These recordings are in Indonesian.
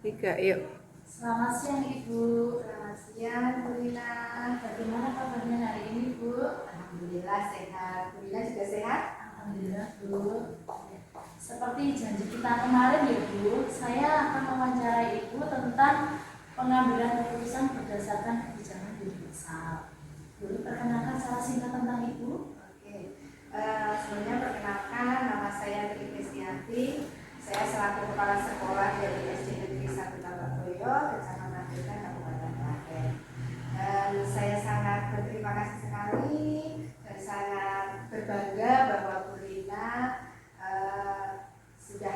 Tiga, yuk. Selamat siang Ibu. Selamat siang Bu Lina. Bagaimana kabarnya hari ini Bu? Alhamdulillah sehat. Bu Lina juga sehat? Alhamdulillah Bu. Seperti janji kita kemarin ya Bu, saya akan mewawancarai Ibu tentang pengambilan keputusan berdasarkan kebijakan universal. Boleh perkenalkan secara singkat tentang Ibu? Oke. Sebelumnya perkenalkan, nama saya Tri Kristianti. Saya selaku kepala sekolah dari SD Negeri 1 Tambakboyo, Kecamatan Beda, Kabupaten Klaten. Dan saya sangat berterima kasih sekali dan sangat berbangga bahwa Bu Lina sudah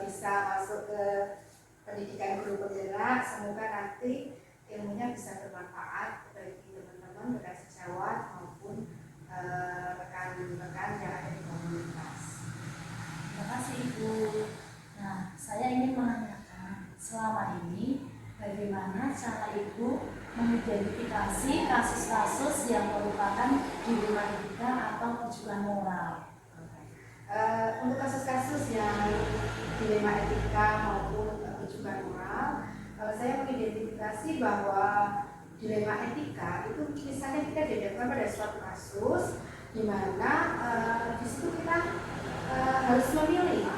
bisa masuk ke pendidikan guru penggerak. Semoga nanti ilmunya bisa bermanfaat bagi teman-teman rekan sejawat maupun rekan-rekan yang ada di komunitas. Terima kasih Ibu. Nah, saya ingin menanyakan selama ini bagaimana cara Ibu mengidentifikasi kasus-kasus yang merupakan dilematika atau rujukan moral. Untuk kasus-kasus yang dilema etika maupun rujukan moral, saya mengidentifikasi bahwa dilema etika itu misalnya kita dihadapkan pada suatu kasus di mana di situ kita harus memilih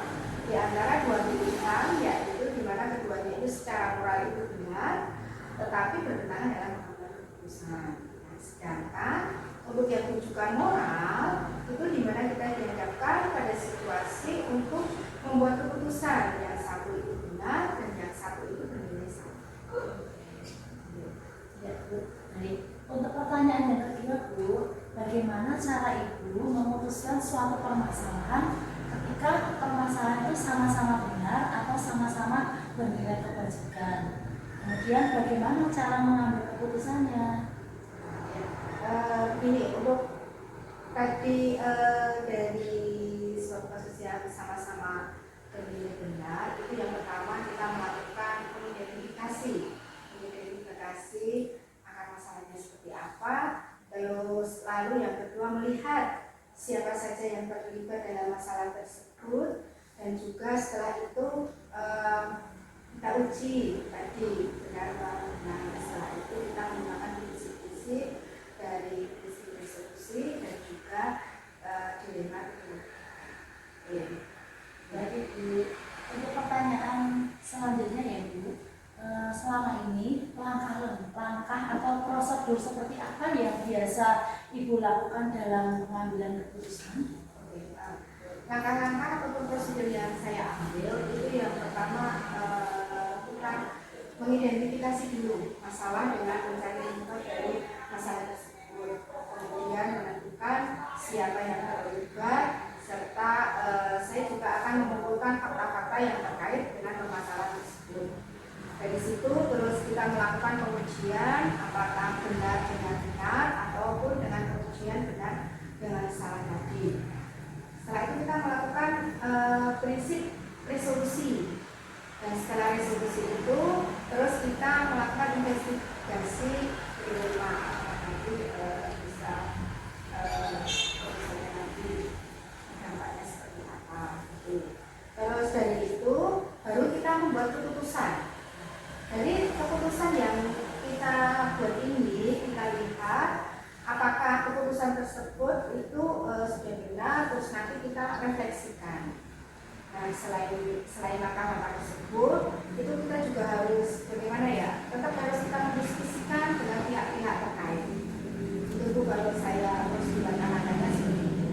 di antara dua pilihan, yaitu di mana keduanya itu secara moral itu benar, tetapi bertentangan dalam mengambil keputusan. Sedangkan untuk yang rujukan moral itu di mana kita dihadapkan pada situasi untuk membuat keputusan yang satu itu benar dan yang satu itu bernilai salah. Ya Bu. Baik. Untuk pertanyaan yang kedua Bu, bagaimana cara Ibu memutuskan suatu permasalahan ketika permasalahan itu sama-sama benar atau sama-sama bernilai kebajikan? Kemudian bagaimana cara mengambil keputusannya? Ini untuk tadi dari suatu kasus yang sama-sama bernilai benar, itu yang pertama kita melakukan mengidentifikasi akan masalahnya seperti apa. Terus lalu yang kedua melihat siapa saja yang terlibat dalam masalah tersebut, dan juga setelah itu kita uji tadi benar atau benar. Setelah itu kita menggunakan prinsip-prinsip dari prinsip resolusi dan juga dilema itu. Jadi Bu, untuk pertanyaan selanjutnya ya Bu, selama ini langkah atau prosedur seperti apa yang biasa Ibu lakukan dalam pengambilan keputusan? Langkah-langkah ataupun prosedur yang saya ambil itu yang pertama kita mengidentifikasi dulu masalah dengan mencari input dari masalah tersebut, kemudian menentukan siapa yang terlibat, serta saya juga akan mengumpulkan fakta-fakta yang terkait dengan permasalahan tersebut. Dari situ terus kita melakukan pengujian apakah benar dengan benar ataupun dengan pengujian benar dengan salah tadi. Setelah itu kita melakukan prinsip resolusi, dan setelah resolusi itu terus kita melakukan investigasi dilema nanti bisa nanti dampaknya seperti apa gitu. Terus dari itu baru kita membuat keputusan. Dari keputusan yang kita buat ini kita lihat apakah keputusan tersebut itu sudah benar, terus nanti kita refleksikan. Nah, selain langkah-langkah tersebut, itu kita juga harus bagaimana ya? Tetap harus kita mendiskusikan dengan pihak-pihak terkait. Itu kalau saya harus dilaksanakannya seperti itu.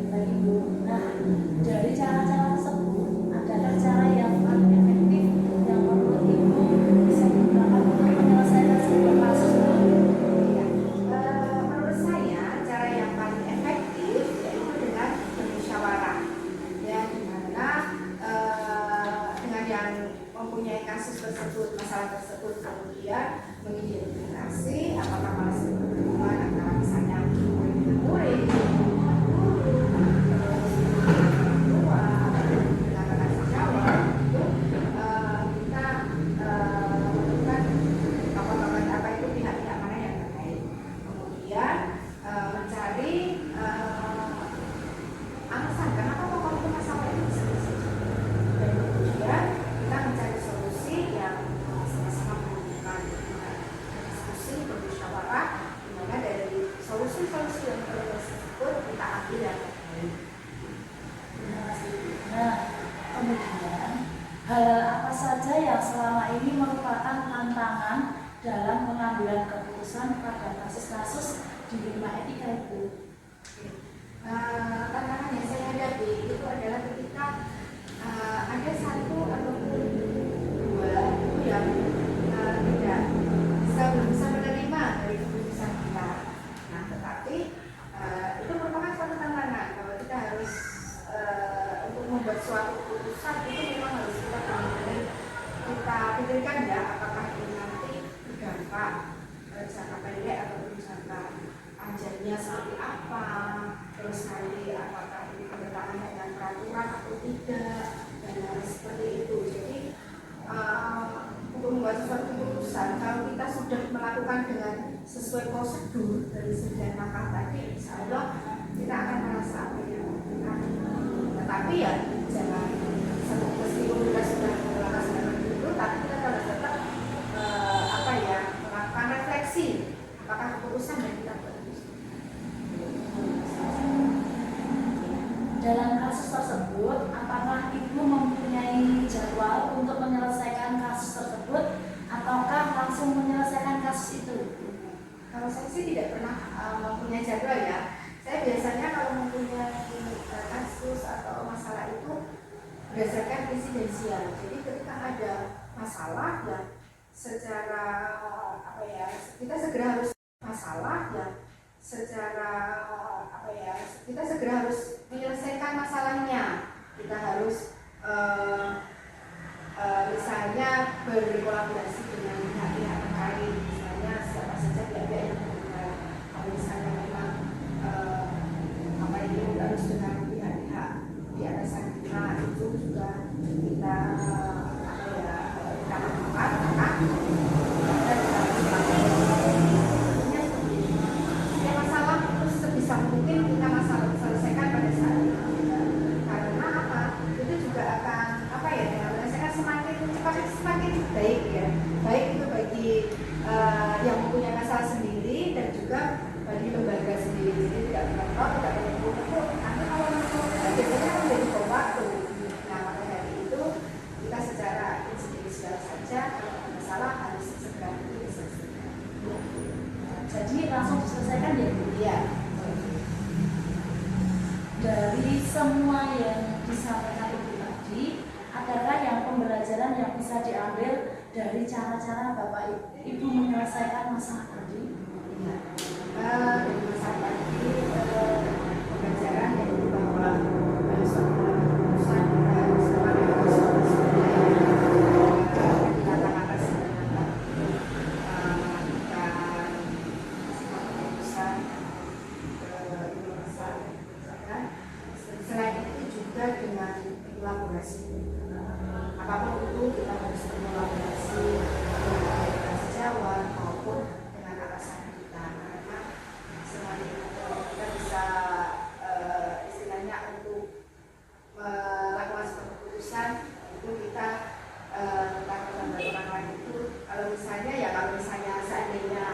Baik Bu. Nah, dari cara-cara tersebut, adakah cara yang paling efektif yang menurut Ibu bisa digunakan untuk menyelesaikan sebuah kasus Bu? Menurut saya cara yang paling efektif yaitu dengan bermusyawarah, ya, dimana dengan yang mempunyai kasus tersebut, masalah tersebut, kemudian mengidentifikasi apakah masih berhubungan antara misalnya murid dengan murid, guru, terus orang tua, dengan rekan sejawat, itu kita menentukan apa itu pihak-pihak mana yang terkait. Kemudian mencari alasan kenapa kok itu masalah itu bisa terjadi, dan kemudian kita mencari apa saja yang selama ini merupakan tantangan dalam pengambilan keputusan pada kasus-kasus di lingkungan etika itu? Tantangan yang saya hadapi itu adalah ketika ada satu ataupun dua itu yang tidak belum bisa menerima dari keputusan kita. Nah, tetapi itu merupakan suatu tantangan kalau kita harus untuk membuat suatu keputusan itu memang harus kita benar-benar kita pikirkan ya, apakah ini nanti berdampak jangka pendek ataupun jangka panjangnya seperti apa, terus nanti apakah ini bertentangan dengan peraturan atau tidak, dan lain seperti itu. Jadi untuk membuat suatu keputusan, kalau kita sudah melakukan dengan sesuai prosedur dari 9 langkah tadi, insya Allah kita akan merasa apa ya, tetapi ya jangan meskipun kita sudah melakukan itu, tapi kita harus tetap apa ya, melakukan refleksi apakah keputusan yang kita buat. Dalam kasus tersebut, apakah Ibu mempunyai jadwal untuk menyelesaikan kasus tersebut ataukah langsung menyelesaikan kasus itu? Kalau saya sih tidak pernah mempunyai jadwal ya. Saya biasanya kalau mempunyai kasus atau masalah itu berdasarkan presidensial. Jadi ketika ada masalah ya secara apa ya, kita segera harus masalah ya secara apa ya, kita segera harus menyelesaikan masalahnya. Kita harus misalnya berkolaborasi dengan pihak-pihak terkait, misalnya siapa saja pihak-pihak yang terlibat. Kalau misalnya memang apa ini harus dengan pihak-pihak di atasan kita, itu juga kita apa ya, kita lakukan karena sebisa mungkin kita masalah selesaikan pada saat itu. Karena apa? Itu juga akan apa ya? Dengan menyelesaikan semakin cepat semakin baik ya. Baik itu bagi yang mempunyai masalah sendiri dan juga bagi lembaga sendiri. Jadi tidak menonton, tidak menunggu. Nanti kalau menunggu biasanya kan jadi waktu. Nah maka dari itu kita secara insidensial saja kalau ada masalah harus segera diselesaikan. Jadi langsung diselesaikan ya Bu? Iya. Dari semua yang disampaikan Ibu tadi, adakah yang pembelajaran yang bisa diambil dari cara-cara Bapak Ibu menyelesaikan masalah tadi? Iya. Dari masalah tadi pembelajaran yang bahwa suatu keputusan kita harus dilakukan atas selain itu juga dengan kolaborasi. Apapun itu kita harus berkolaborasi dengan sejawat maupun dengan atasan kita, karena selain itu kita bisa istilahnya untuk melakukan sebuah keputusan itu kita tentang membantu orang lain itu kalau misalnya seandainya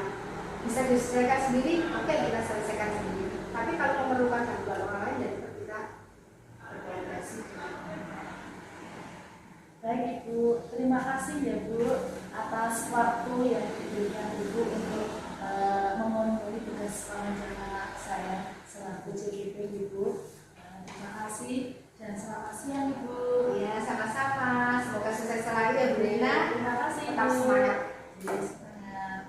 bisa diselesaikan sendiri, oke kita selesaikan sendiri. Tapi kalau memerlukan bantuan orang lain, jadi kita berkolaborasi. Baik Ibu, terima kasih ya Bu atas waktu yang diberikan Ibu untuk memenuhi tugas wawancara saya selaku JGP Ibu. Terima kasih dan selamat siang Ibu. Ya, sama-sama. Semoga sukses selalu ya Bu Rina. Terima kasih Ibu. Tetap semangat.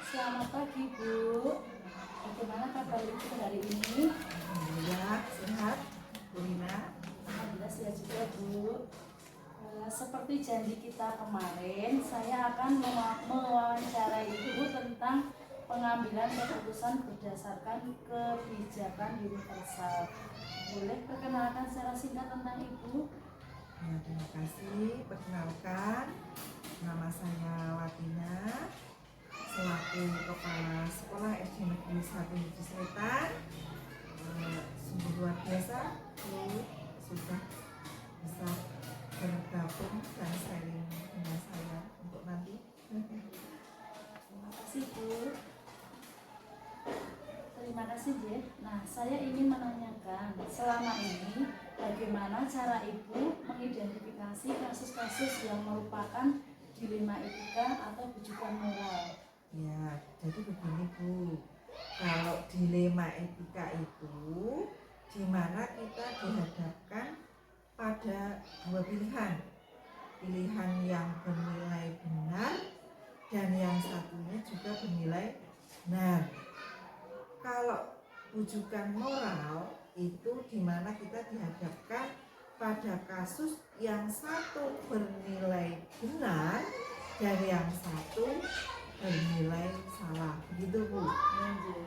Selamat pagi Bu. Bagaimana kabar Ibu hari ini? Alhamdulillah sehat, Bu Rina. Alhamdulillah sehat juga Bu. Seperti janji kita kemarin, saya akan mewawancarai Ibu tentang pengambilan keputusan berdasarkan kebijakan universal. Boleh perkenalkan secara singkat tentang Ibu? Ya, terima kasih. Perkenalkan, nama saya Watina, selaku Kepala Sekolah SD Negeri 1 Negeri Selatan. Sungguh luar biasa, sudah bisa bergabung dan sharing dengan saya untuk nanti. Terima kasih Bu. Terima kasih Je. Nah, saya ingin menanyakan selama ini bagaimana cara Ibu mengidentifikasi kasus-kasus yang merupakan dilema etika atau rujukan moral? Ya, jadi begini Bu, kalau dilema etika itu di mana kita dihadapkan pada dua pilihan, pilihan yang bernilai benar dan yang satunya juga bernilai benar. Kalau rujukan moral itu di mana kita dihadapkan pada kasus yang satu bernilai benar dan yang satu bernilai salah, begitu Bu.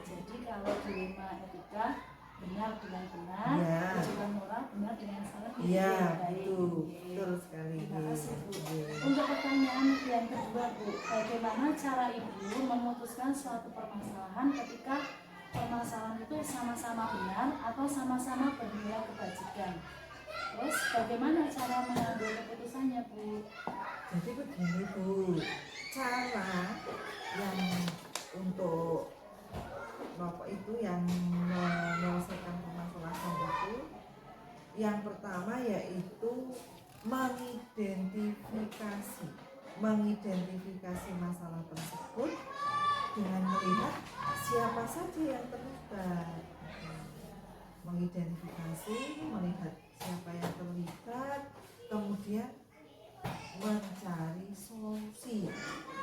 Jadi kalau dilema etika benar dengan benar, Ya. rujukan moral benar dengan salah. Iya, Baik. betul, Oke. betul sekali. Terima kasih Bu. Iya. Untuk pertanyaan yang kedua Bu, bagaimana cara Ibu memutuskan suatu permasalahan ketika permasalahan itu sama-sama benar atau sama-sama bernilai kebajikan? Terus bagaimana cara mengambil keputusannya Bu? Jadi begini Bu, cara yang untuk Bapak itu yang menyelesaikan permasalahan itu, yang pertama yaitu mengidentifikasi masalah tersebut dengan melihat siapa saja yang terlibat. Mengidentifikasi, melihat siapa yang terlibat, kemudian mencari solusi.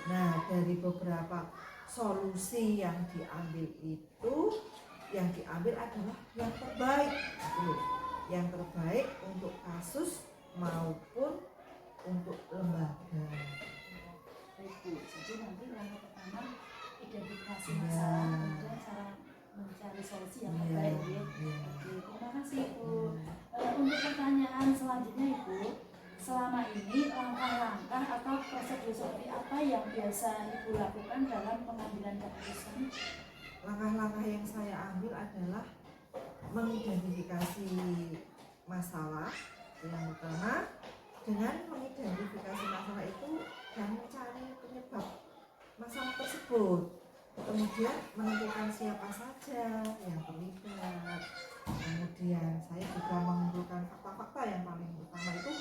Nah, dari beberapa solusi yang diambil itu, yang diambil adalah yang terbaik, yang terbaik untuk kasus maupun untuk lembaga. Baik Bu, jadi nanti langkah pertama identifikasi Ya. masalah, kemudian cara mencari solusi yang terbaik ya. Oke, terima kasih Bu. Untuk pertanyaan selanjutnya Ibu, selama ini langkah-langkah atau prosedur seperti apa yang biasa Ibu lakukan dalam pengambilan keputusan? Langkah-langkah yang saya ambil adalah mengidentifikasi masalah yang pertama, dengan mengidentifikasi masalah itu dan mencari penyebab masalah tersebut, kemudian menentukan siapa saja yang terlibat, kemudian saya juga mengumpulkan fakta-fakta. Yang paling utama itu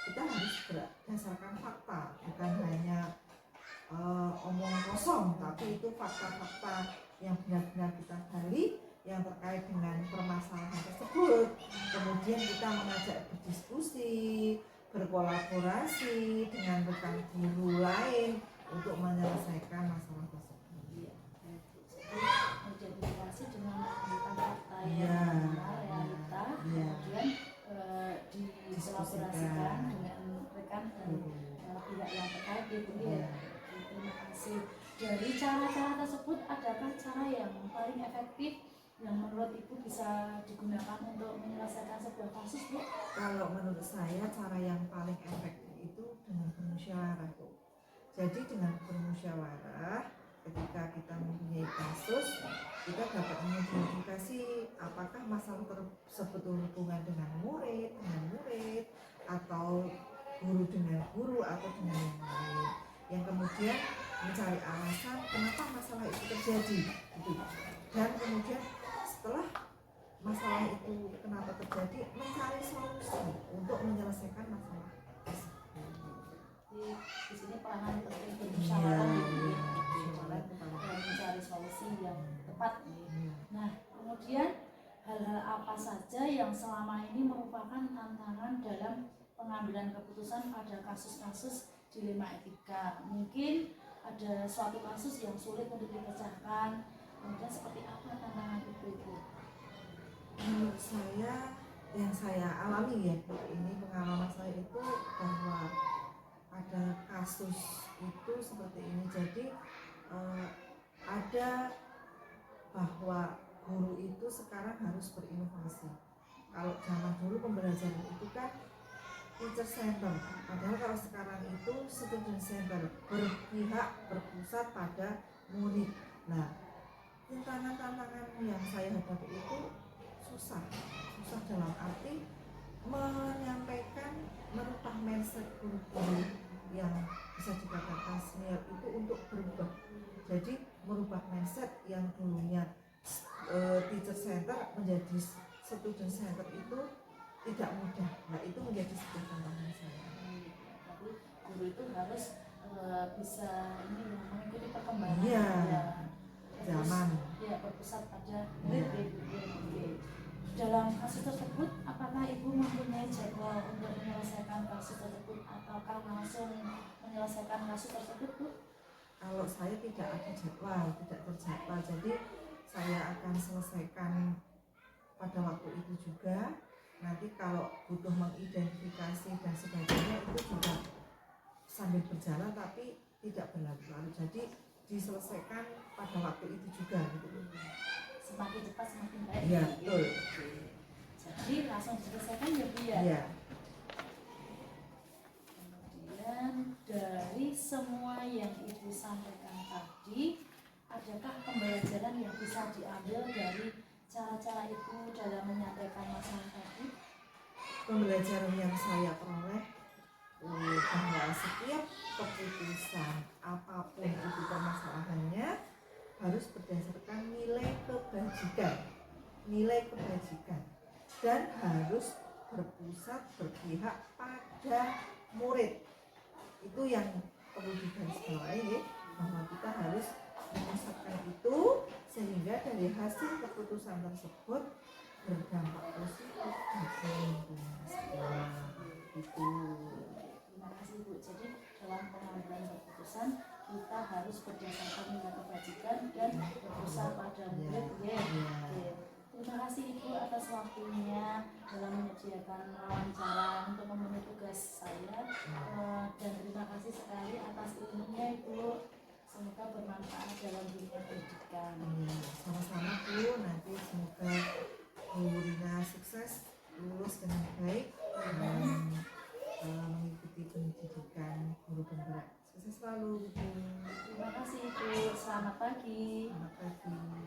kita harus berdasarkan fakta, bukan hanya omong kosong, tapi itu fakta-fakta yang benar-benar kita gali yang terkait dengan permasalahan tersebut. Kemudian kita mengajak berdiskusi, berkolaborasi dengan rekan guru lain untuk menyelesaikan masalah tersebut. Iya, identifikasi dengan menunjukkan fakta Iya. yang benar, realita, Iya. kemudian dikolaborasikan dengan rekan dan pihak yang terkait gitu ya. Terima kasih. Dari cara-cara tersebut, adakah cara yang paling efektif yang menurut Ibu bisa digunakan untuk menyelesaikan sebuah kasus Bu? Kalau menurut saya cara yang paling efektif itu dengan bermusyawarah Bu. Jadi dengan bermusyawarah, ketika kita mempunyai kasus, kita dapat mengidentifikasi apakah masalah tersebut berhubungan dengan murid, atau guru dengan guru, atau dengan yang lain. Yang kemudian mencari alasan kenapa masalah itu terjadi, gitu. Dan kemudian setelah masalah itu kenapa terjadi, mencari solusi untuk menyelesaikan masalah tersebut. Di sini peranan penting bermusyawarah gitu ya, mencari solusi yang tepat ya. Nah, kemudian hal-hal apa saja yang selama ini merupakan tantangan dalam pengambilan keputusan pada kasus-kasus dilema etika? Mungkin ada suatu kasus yang sulit untuk dipecahkan, kemudian seperti apa tantangan itu Bu? Menurut saya, yang saya alami ya Bu, ini pengalaman saya itu bahwa ada kasus itu seperti ini. Jadi ada bahwa guru itu sekarang harus berinovasi. Kalau zaman dulu pembelajaran itu kan teacher center, padahal kalau sekarang itu student center, berpusat pada murid. Nah, tantangan yang saya hadapi itu susah dalam arti menyampaikan, merubah mindset guru-guru yang bisa dikatakan senior itu untuk berubah. Jadi merubah mindset yang dulunya teacher center menjadi student center itu tidak mudah. Nah itu menjadi sebuah tantangan saya. Tapi guru itu harus bisa ini mengikuti perkembangan Iya. ya, Zaman. ya berpusat pada Iya. Dalam kasus tersebut, apakah ibu mempunyai jadwal untuk menyelesaikan kasus tersebut ataukah langsung menyelesaikan kasus tersebut, Bu? Kalau saya tidak ada jadwal, tidak terjadwal, jadi saya akan selesaikan pada waktu itu juga. Nanti kalau butuh mengidentifikasi dan sebagainya itu juga sambil berjalan tapi tidak berlarut-larut. Jadi diselesaikan pada waktu itu juga gitu. Semakin cepat semakin baik. Iya, betul. Jadi langsung diselesaikan ya Bu ya. Iya. Kemudian dari semua yang Ibu sampaikan tadi, adakah pembelajaran yang bisa diambil dari cara-cara Ibu dalam menyampaikan masalah tadi? Pembelajaran yang saya peroleh bahwa setiap keputusan apapun itu permasalahannya harus berdasarkan nilai kebajikan dan harus berpihak pada murid. Itu yang perlu digarisbawahi, bahwa kita harus memusatkan itu sehingga dari hasil keputusan tersebut berdampak positif bagi lingkungan sekolah. Itu. Terima kasih Bu. Jadi dalam pengambilan keputusan kita harus berdasarkan nilai kebajikan dan berpusat pada murid. Terima kasih Ibu atas waktunya dalam menyediakan wawancara untuk memenuhi tugas saya, dan terima kasih sekali atas ilmunya Ibu. Semoga bermanfaat dalam dunia pendidikan. Sama-sama Bu, nanti semoga Bu Rina sukses, lulus dengan baik dan mengikuti pendidikan guru penggerak. Sukses selalu Bu. Terima kasih Ibu. Selamat pagi. Selamat pagi.